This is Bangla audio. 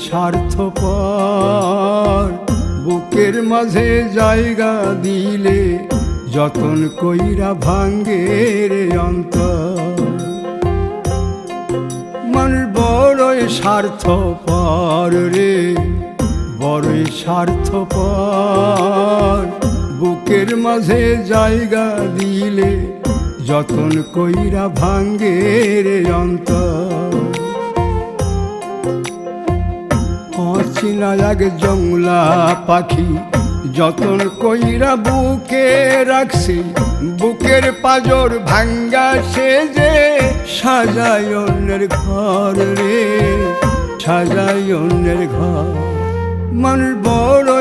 স্বার্থপর, বুকের মাঝে জায়গা দিলে যতন কইরা ভাঙ্গে রে অন্তর। মানুষ বড়ই স্বার্থপর রে, বড়ই স্বার্থপর, বুকের মাঝে জায়গা দিলে যতন কইরা ভাঙ্গে রে অন্তর। অচিনা এক জংলা পাখি যতন কইরা বুকে রাখছি, বুকের পাজর ভাঙ্গা সে যে সাজায় অন্যের ঘর রে, সাজায় অন্যের ঘর। মানুষ বড়